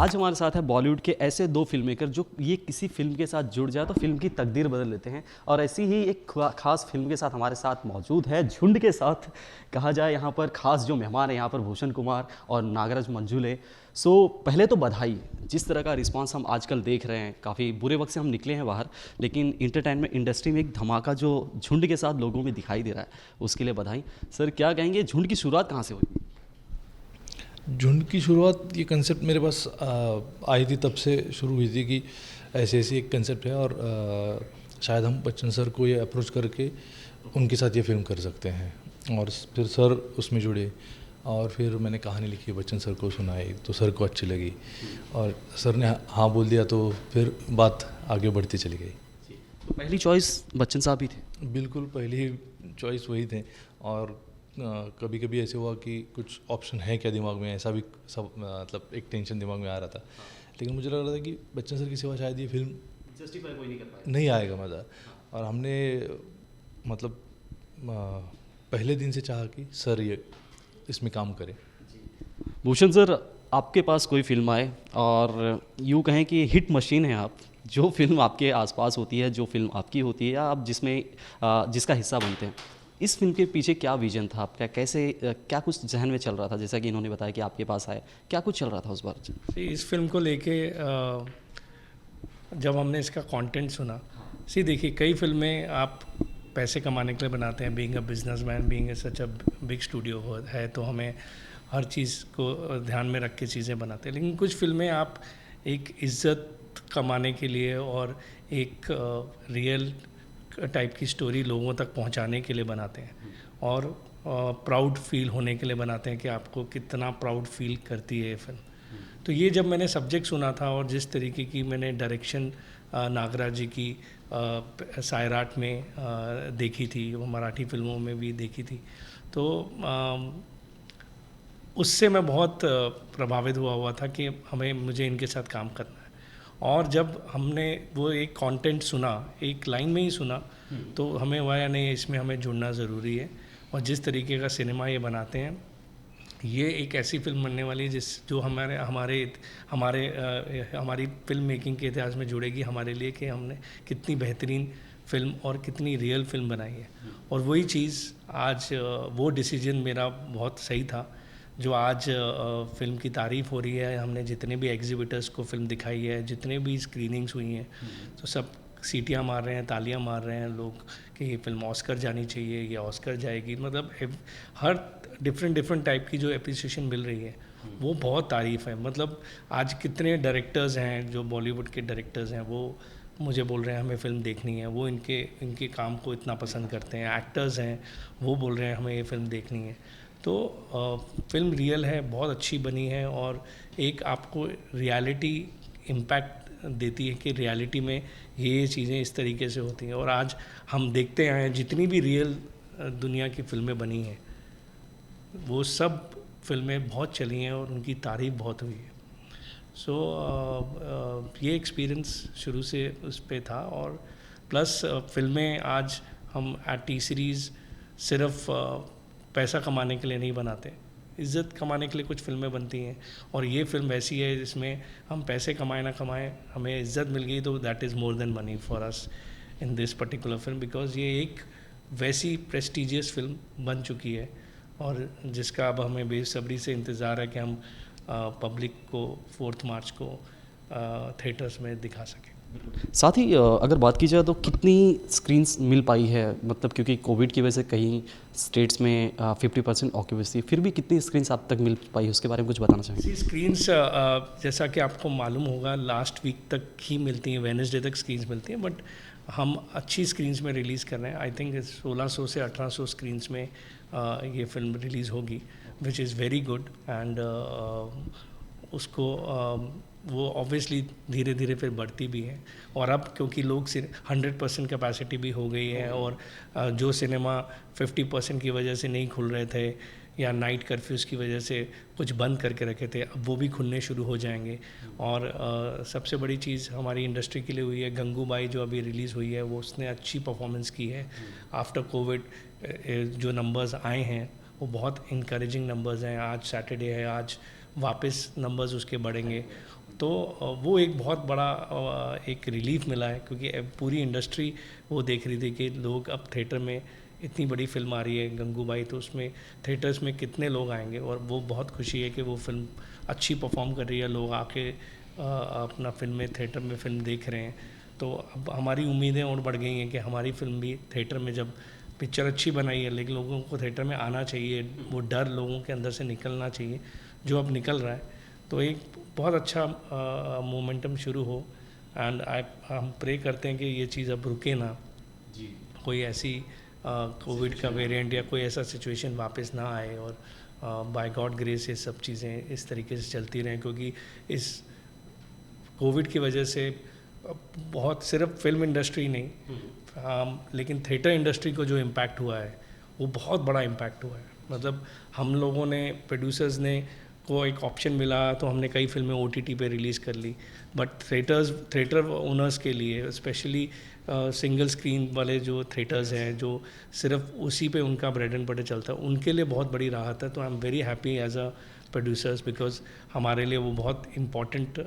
आज हमारे साथ है बॉलीवुड के ऐसे दो फिल्म मेकर जो ये किसी फिल्म के साथ जुड़ जाए तो फिल्म की तकदीर बदल लेते हैं। और ऐसी ही एक खास फिल्म के साथ हमारे साथ मौजूद है, झुंड के साथ कहा जाए। यहाँ पर खास जो मेहमान हैं यहाँ पर भूषण कुमार और नागराज मंजुले। पहले तो बधाई, जिस तरह का रिस्पांस हम आजकल देख रहे हैं, काफ़ी बुरे वक्त से हम निकले हैं बाहर, लेकिन इंटरटेनमेंट इंडस्ट्री में एक धमाका जो झुंड के साथ लोगों में दिखाई दे रहा है, उसके लिए बधाई। सर क्या कहेंगे, झुंड की शुरुआत कहाँ से हुई? झुंड की शुरुआत, ये कंसेप्ट मेरे पास आई थी, तब से शुरू हुई थी कि ऐसे ऐसी एक कंसेप्ट है और शायद हम बच्चन सर को ये अप्रोच करके उनके साथ ये फिल्म कर सकते हैं। और फिर सर उसमें जुड़े और फिर मैंने कहानी लिखी, बच्चन सर को सुनाई तो सर को अच्छी लगी और सर ने हाँ बोल दिया, तो फिर बात आगे बढ़ती चली गई। तो पहली चॉइस बच्चन साहब ही थे? बिल्कुल पहली चॉइस वही थे। और कभी कभी ऐसे हुआ कि कुछ ऑप्शन है क्या दिमाग में, ऐसा भी सब मतलब एक टेंशन दिमाग में आ रहा था। लेकिन मुझे लग रहा था कि बच्चन सर की सिवा शायद ये फिल्म जस्टिफाई कोई नहीं कर पाया, नहीं आएगा मज़ा। और हमने मतलब पहले दिन से चाहा कि सर ये इसमें काम करें। भूषण सर, आपके पास कोई फिल्म आए और यूँ कहें कि हिट मशीन है आप, जो फिल्म आपके आसपास होती है, जो फिल्म आपकी होती है या आप जिसका हिस्सा बनते हैं, इस फिल्म के पीछे क्या विजन था आपका? कैसे क्या कुछ जहन में चल रहा था? जैसा कि इन्होंने बताया कि आपके पास आए, क्या कुछ चल रहा था उस बार? इस फिल्म को लेके जब हमने इसका कंटेंट सुना, देखिए कई फिल्में आप पैसे कमाने के लिए बनाते हैं, being a businessman, being such a big studio है, तो हमें हर चीज़ को ध्यान में रख के चीज़ें बनाते हैं। लेकिन कुछ फिल्में आप एक इज़्ज़त कमाने के लिए और एक रियल टाइप की स्टोरी लोगों तक पहुंचाने के लिए बनाते हैं और प्राउड फील होने के लिए बनाते हैं कि आपको कितना प्राउड फील करती है ये फिल्म। तो ये जब मैंने सब्जेक्ट सुना था और जिस तरीके की मैंने डायरेक्शन नागराज जी की सायराट में देखी थी, वो मराठी फिल्मों में भी देखी थी, तो उससे मैं बहुत प्रभावित हुआ था कि मुझे इनके साथ काम करना है। और जब हमने वो एक कंटेंट सुना, एक लाइन में ही सुना, तो हमें हुआ या नहीं, इसमें हमें जुड़ना ज़रूरी है। और जिस तरीके का सिनेमा ये बनाते हैं, ये एक ऐसी फिल्म बनने वाली है जो हमारी फिल्म मेकिंग के इतिहास में जुड़ेगी हमारे लिए, कि हमने कितनी बेहतरीन फिल्म और कितनी रियल फिल्म बनाई है। और वही चीज़ आज, वो डिसीजन मेरा बहुत सही था जो आज फिल्म की तारीफ़ हो रही है। हमने जितने भी एग्जिबिटर्स को फिल्म दिखाई है, जितने भी स्क्रीनिंग्स हुई हैं, तो सब सीटियां मार रहे हैं, तालियां मार रहे हैं लोग कि ये फिल्म ऑस्कर जानी चाहिए, ये ऑस्कर जाएगी। मतलब हर डिफरेंट टाइप की जो एप्रिसिएशन मिल रही है, वो बहुत तारीफ़ है। मतलब आज कितने डायरेक्टर्स हैं, जो बॉलीवुड के डायरेक्टर्स हैं, वो मुझे बोल रहे हैं हमें फ़िल्म देखनी है, वो इनके काम को इतना पसंद करते हैं। एक्टर्स हैं, वो बोल रहे हैं हमें ये फ़िल्म देखनी है। तो फिल्म रियल है, बहुत अच्छी बनी है और एक आपको रियलिटी इम्पैक्ट देती है कि रियलिटी में ये चीज़ें इस तरीके से होती हैं। और आज हम देखते आए हैं जितनी भी रियल दुनिया की फिल्में बनी हैं, वो सब फिल्में बहुत चली हैं और उनकी तारीफ़ बहुत हुई है। ये एक्सपीरियंस शुरू से उस पे था। और प्लस फिल्में आज हम टी सीरीज़ सिर्फ पैसा कमाने के लिए नहीं बनाते, इज़्ज़त कमाने के लिए कुछ फिल्में बनती हैं। और ये फिल्म ऐसी है जिसमें हम पैसे कमाएं ना कमाएं, हमें इज़्ज़त मिल गई तो that is more than money for us in this particular film, because ये एक वैसी प्रेस्टिजियस फिल्म बन चुकी है और जिसका अब हमें बेसब्री से इंतज़ार है कि हम पब्लिक को 4 मार्च को थिएटर्स में दिखा सकें। साथ ही अगर बात की जाए तो कितनी स्क्रीन्स मिल पाई है, मतलब क्योंकि कोविड की वजह से कहीं स्टेट्स में 50% ऑक्यूपेंसी, फिर भी कितनी स्क्रीन्स आप तक मिल पाई, उसके बारे में कुछ बताना चाहेंगे? स्क्रीन्स जैसा कि आपको मालूम होगा, लास्ट वीक तक ही मिलती हैं, वेडनेसडे तक स्क्रीन्स मिलती हैं, बट हम अच्छी स्क्रीन्स में रिलीज़ कर रहे हैं। आई थिंक 1600 से 1800 स्क्रीन्स में ये फिल्म रिलीज़ होगी, which is very good. And उसको वो ऑब्वियसली धीरे धीरे फिर बढ़ती भी है। और अब क्योंकि लोग 100% कैपेसिटी भी हो गई है, और जो सिनेमा 50% की वजह से नहीं खुल रहे थे या नाइट कर्फ्यूज़ की वजह से कुछ बंद करके रखे थे, अब वो भी खुलने शुरू हो जाएंगे। और सबसे बड़ी चीज़ हमारी इंडस्ट्री के लिए हुई है, गंगूबाई जो अभी रिलीज़ हुई है, वो उसने अच्छी परफॉर्मेंस की है आफ्टर कोविड। जो नंबर्स आए हैं वो बहुत इनकरेजिंग नंबर्स हैं। आज सैटरडे है, आज वापस नंबर्स उसके बढ़ेंगे। तो वो एक बहुत बड़ा एक रिलीफ मिला है, क्योंकि पूरी इंडस्ट्री वो देख रही थी कि लोग अब थिएटर में, इतनी बड़ी फिल्म आ रही है गंगूबाई, तो उसमें थिएटर्स में कितने लोग आएंगे, और वो बहुत खुशी है कि वो फिल्म अच्छी परफॉर्म कर रही है, लोग आके अपना फिल्म में थिएटर में फिल्म देख रहे हैं। तो अब हमारी उम्मीदें और बढ़ गई हैं कि हमारी फिल्म भी थिएटर में, जब पिक्चर अच्छी बनाई है लेकिन लोगों को थिएटर में आना चाहिए, वो डर लोगों के अंदर से निकलना चाहिए जो अब निकल रहा है, तो एक बहुत अच्छा मोमेंटम शुरू हो। एंड हम प्रे करते हैं कि ये चीज़ अब रुके ना, कोई ऐसी कोविड का वेरिएंट या कोई ऐसा सिचुएशन वापस ना आए, और बाय गॉड ग्रेस ये सब चीज़ें इस तरीके से चलती रहें, क्योंकि इस कोविड की वजह से बहुत, सिर्फ फिल्म इंडस्ट्री नहीं, लेकिन थिएटर इंडस्ट्री को जो इम्पैक्ट हुआ है वो बहुत बड़ा इम्पैक्ट हुआ है। मतलब हम लोगों ने, प्रोड्यूसर्स ने को एक ऑप्शन मिला तो हमने कई फिल्में OTT पे रिलीज़ कर ली, बट थिएटर ओनर्स के लिए, स्पेशली सिंगल स्क्रीन वाले जो थिएटर्स हैं, जो सिर्फ उसी पे उनका ब्रेड एंड बटर चलता है, उनके लिए बहुत बड़ी राहत है। तो I am very happy as a producers, because हमारे लिए वो बहुत इम्पॉर्टेंट,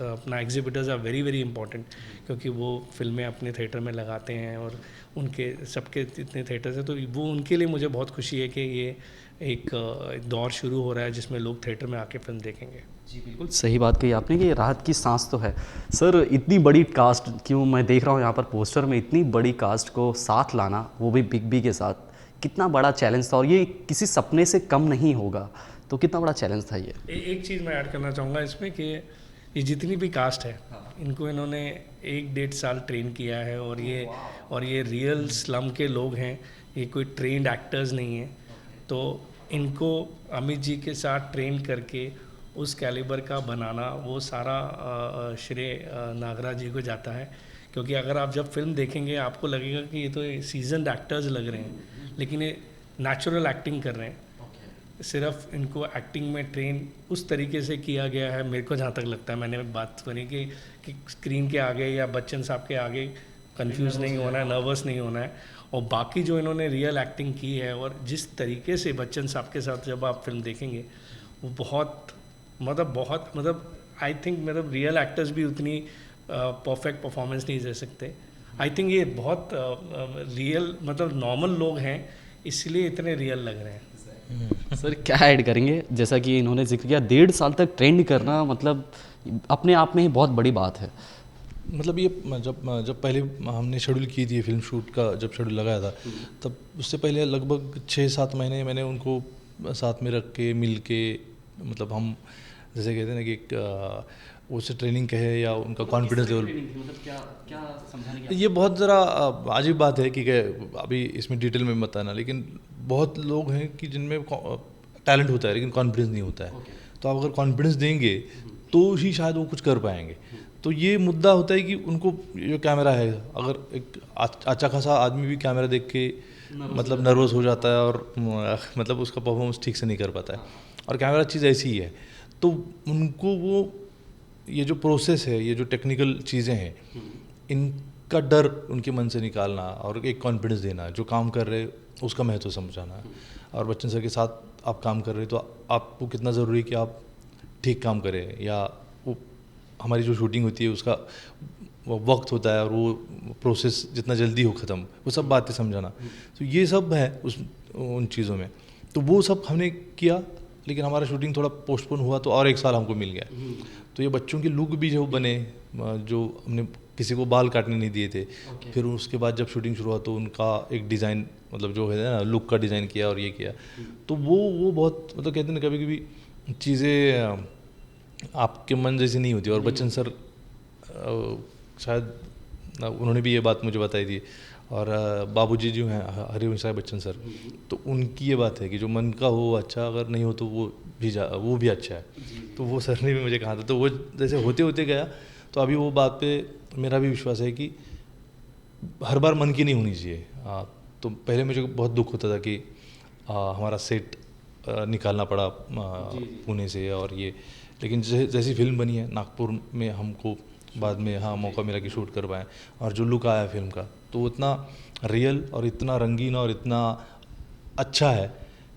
अपना exhibitors are very very important, क्योंकि वो फिल्में अपने थिएटर में लगाते हैं और उनके सबके इतने थिएटर्स हैं, तो वो उनके लिए मुझे बहुत खुशी है कि ये एक दौर शुरू हो रहा है जिसमें लोग थिएटर में आके फिल्म देखेंगे। जी बिल्कुल सही बात कही आपने कि राहत की सांस तो है। सर इतनी बड़ी कास्ट, क्यों मैं देख रहा हूँ यहाँ पर पोस्टर में, इतनी बड़ी कास्ट को साथ लाना, वो भी बिग बी के साथ, कितना बड़ा चैलेंज था, और ये किसी सपने से कम नहीं होगा, तो कितना बड़ा चैलेंज था ये। एक चीज़ मैं ऐड करना चाहूँगा इसमें कि ये जितनी भी कास्ट है, इनको इन्होंने 1-1.5 साल ट्रेन किया है, और ये रियल स्लम के लोग हैं, ये कोई ट्रेंड एक्टर्स नहीं हैं। तो इनको अमित जी के साथ ट्रेन करके उस कैलिबर का बनाना, वो सारा श्रेय नागराज जी को जाता है, क्योंकि अगर आप जब फिल्म देखेंगे आपको लगेगा कि ये तो सीजन्ड एक्टर्स लग रहे हैं, लेकिन ये नेचुरल एक्टिंग कर रहे हैं। सिर्फ इनको एक्टिंग में ट्रेन उस तरीके से किया गया है, मेरे को जहाँ तक लगता है, मैंने बात सुनी कि स्क्रीन के आगे या बच्चन साहब के आगे कंफ्यूज नहीं होना है, नर्वस नहीं होना है, और बाकी जो इन्होंने रियल एक्टिंग की है, और जिस तरीके से बच्चन साहब के साथ जब आप फिल्म देखेंगे, वो बहुत आई थिंक मतलब रियल एक्टर्स भी उतनी परफेक्ट परफॉर्मेंस नहीं दे सकते। आई थिंक ये बहुत रियल, मतलब नॉर्मल लोग हैं, इसलिए इतने रियल लग रहे हैं। सर क्या ऐड करेंगे, जैसा कि इन्होंने जिक्र किया 1.5 साल तक ट्रेंड करना, मतलब अपने आप में ही बहुत बड़ी बात है। मतलब ये जब पहले हमने शेड्यूल की थी फिल्म शूट का, जब शेड्यूल लगाया था, तब उससे पहले लगभग 6-7 महीने मैंने उनको साथ में रख के, मिल के, मतलब हम जैसे कहते हैं ना कि उससे ट्रेनिंग कहे या उनका कॉन्फिडेंस लेवल, क्या समझाने की ये बहुत ज़रा अजीब बात है कि अभी इसमें डिटेल में बताना, लेकिन बहुत लोग हैं कि जिनमें टैलेंट होता है लेकिन कॉन्फिडेंस नहीं होता है। तो आप अगर कॉन्फिडेंस देंगे तो ही शायद वो कुछ कर पाएंगे। तो ये मुद्दा होता है कि उनको जो कैमरा है, अगर एक अच्छा खासा आदमी भी कैमरा देख के मतलब नर्वस हो जाता है, और मतलब उसका परफॉर्मेंस ठीक से नहीं कर पाता है, और कैमरा चीज़ ऐसी ही है। तो उनको वो ये जो प्रोसेस है, ये जो टेक्निकल चीज़ें हैं, इनका डर उनके मन से निकालना और एक कॉन्फिडेंस देना, जो काम कर रहे उसका महत्व समझाना। और बच्चन सर के साथ आप काम कर रहे तो आपको कितना ज़रूरी है कि आप ठीक काम करें, या वो हमारी जो शूटिंग होती है उसका वक्त होता है, और वो प्रोसेस जितना जल्दी हो ख़त्म, वो सब बातें समझाना। तो ये सब है उन चीज़ों में। तो वो सब हमने किया, लेकिन हमारा शूटिंग थोड़ा पोस्टपोन हुआ, तो और 1 साल हमको मिल गया। तो ये बच्चों के लुक भी जो बने, जो हमने किसी को बाल काटने नहीं दिए थे, फिर उसके बाद जब शूटिंग शुरू हुआ तो उनका एक डिज़ाइन, मतलब जो है ना लुक का डिज़ाइन किया और ये किया, तो वो बहुत, मतलब कहते हैं ना कभी कभी चीज़ें आपके मन जैसी नहीं होती। और बच्चन सर शायद उन्होंने भी ये बात मुझे बताई थी, और बाबूजी जो हैं हरिवंश राय बच्चन सर, तो उनकी ये बात है कि जो मन का हो अच्छा, अगर नहीं हो तो वो भी अच्छा है। तो वो सर ने भी मुझे कहा था, तो वो जैसे होते होते गया। तो अभी वो बात पे मेरा भी विश्वास है कि हर बार मन की नहीं होनी चाहिए। तो पहले मुझे बहुत दुख होता था कि हमारा सेट निकालना पड़ा पुणे से, और ये, लेकिन जैसी फिल्म बनी है नागपुर में, हमको बाद में मौका मिला कि शूट कर पाएँ, और जो लुक आया फिल्म का, तो इतना रियल और इतना रंगीन और इतना अच्छा है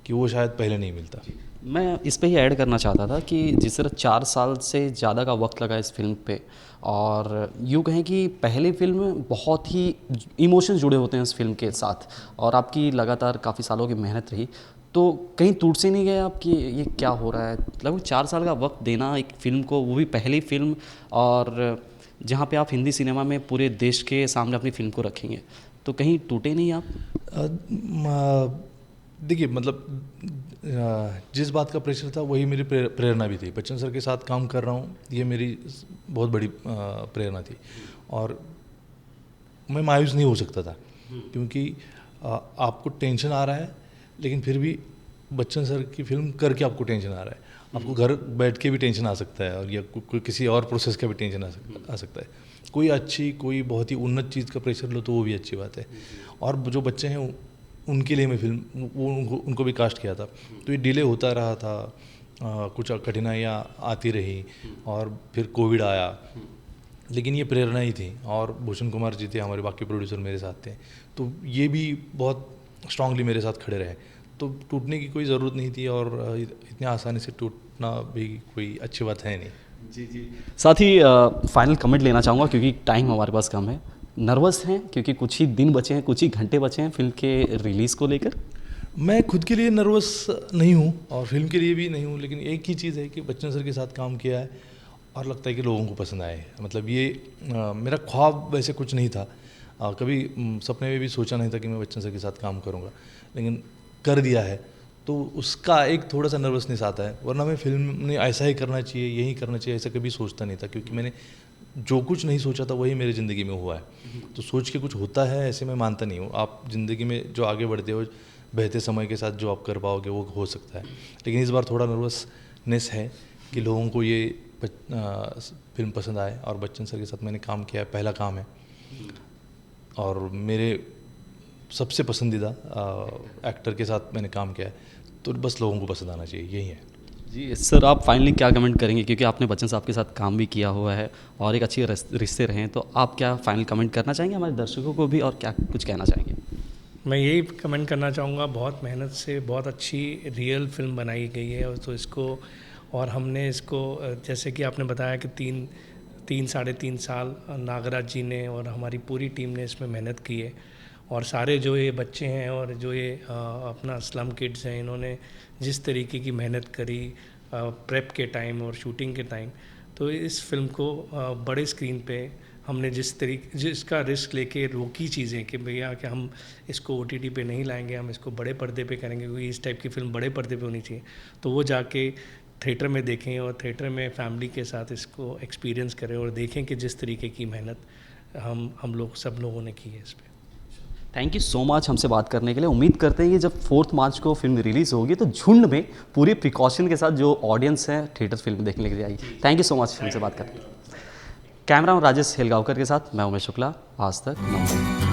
कि वो शायद पहले नहीं मिलता। मैं इस पे ही ऐड करना चाहता था कि जिस तरह 4 साल से ज़्यादा का वक्त लगा इस फिल्म पे, और यूँ कहें कि पहली फिल्म में बहुत ही इमोशंस जुड़े होते हैं इस फिल्म के साथ, और आपकी लगातार काफ़ी सालों की मेहनत रही, तो कहीं टूट से नहीं गए आप कि ये क्या हो रहा है? लगभग 4 साल का वक्त देना एक फ़िल्म को, वो भी पहली फ़िल्म, और जहाँ पे आप हिंदी सिनेमा में पूरे देश के सामने अपनी फ़िल्म को रखेंगे, तो कहीं टूटे नहीं आप? देखिए मतलब जिस बात का प्रेशर था वही मेरी प्रेरणा भी थी। बच्चन सर के साथ काम कर रहा हूँ, ये मेरी बहुत बड़ी प्रेरणा थी, और मैं मायूस नहीं हो सकता था, क्योंकि आपको टेंशन आ रहा है, लेकिन फिर भी बच्चन सर की फिल्म करके आपको टेंशन आ रहा है। आपको घर बैठ के भी टेंशन आ सकता है, और या कोई किसी और प्रोसेस का भी टेंशन आ सकता है। कोई बहुत ही उन्नत चीज़ का प्रेशर लो तो वो भी अच्छी बात है। और जो बच्चे हैं उनके लिए मैं फिल्म उनको भी कास्ट किया था, तो ये डिले होता रहा था, कुछ कठिनाइयाँ आती रही, और फिर कोविड आया, लेकिन ये प्रेरणा ही थी। और भूषण कुमार जी थे, हमारे बाकी प्रोड्यूसर मेरे साथ थे, तो ये भी बहुत स्ट्रांगली मेरे साथ खड़े रहे, तो टूटने की कोई ज़रूरत नहीं थी, और इतनी आसानी से टूटना भी कोई अच्छी बात है नहीं। जी। साथ ही फाइनल कमेंट लेना चाहूँगा, क्योंकि टाइम हमारे पास कम है। नर्वस हैं क्योंकि कुछ ही दिन बचे हैं, कुछ ही घंटे बचे हैं फिल्म के रिलीज़ को लेकर? मैं खुद के लिए नर्वस नहीं हूँ, और फिल्म के लिए भी नहीं हूँ, लेकिन एक ही चीज़ है कि बच्चन सर के साथ काम किया है, और लगता है कि लोगों को पसंद आए। मतलब ये मेरा ख्वाब वैसे कुछ नहीं था, कभी सपने में भी सोचा नहीं था कि मैं बच्चन सर के साथ काम करूँगा, लेकिन कर दिया है, तो उसका एक थोड़ा सा नर्वसनेस आता है। वरना मैं फिल्म ने ऐसा ही करना चाहिए, यही करना चाहिए, ऐसा कभी सोचता नहीं था, क्योंकि मैंने जो कुछ नहीं सोचा था वही मेरी ज़िंदगी में हुआ है। तो सोच के कुछ होता है ऐसे मैं मानता नहीं हूँ। आप ज़िंदगी में जो आगे बढ़ते हो, बहते समय के साथ जो आप कर पाओगे वो हो सकता है, लेकिन इस बार थोड़ा नर्वसनेस है कि लोगों को ये फिल्म पसंद आए, और बच्चन सर के साथ मैंने काम किया है, पहला काम है, और मेरे सबसे पसंदीदा एक्टर के साथ मैंने काम किया है, तो बस लोगों को पसंद आना चाहिए, यही है। जी सर, आप फाइनली क्या कमेंट करेंगे, क्योंकि आपने बच्चन साहब के साथ काम भी किया हुआ है और एक अच्छे रिश्ते रहे हैं, तो आप क्या फाइनल कमेंट करना चाहेंगे हमारे दर्शकों को भी, और क्या कुछ कहना चाहेंगे? मैं यही कमेंट करना चाहूँगा, बहुत मेहनत से बहुत अच्छी रियल फिल्म बनाई गई है, और तो इसको, और हमने इसको, जैसे कि आपने बताया कि साढ़े तीन साल नागराज जी ने और हमारी पूरी टीम ने इसमें मेहनत की है, और सारे जो ये बच्चे हैं और जो ये अपना स्लम किड्स हैं, इन्होंने जिस तरीके की मेहनत करी प्रेप के टाइम और शूटिंग के टाइम, तो इस फिल्म को बड़े स्क्रीन पे हमने जिसका रिस्क लेके रोकी चीज़ें कि भैया कि हम इसको OTT पे नहीं लाएंगे, हम इसको बड़े पर्दे पे करेंगे, क्योंकि इस टाइप की फिल्म बड़े पर्दे पे होनी चाहिए, तो वो जाके थिएटर में देखें, और थिएटर में फैमिली के साथ इसको एक्सपीरियंस करें, और देखें कि जिस तरीके की मेहनत हम लोग सब लोगों ने की है इस पर। थैंक यू सो मच हमसे बात करने के लिए। उम्मीद करते हैं कि जब 4 मार्च को फिल्म रिलीज़ होगी तो झुंड में पूरी प्रिकॉशन के साथ जो ऑडियंस है थिएटर फिल्म देखने के लिए आएगी। थैंक यू सो मच हमसे बात करने के लिए। कैमरा राजेश हेलगांवकर के साथ मैं उमेश शुक्ला, आज तक मुंबई।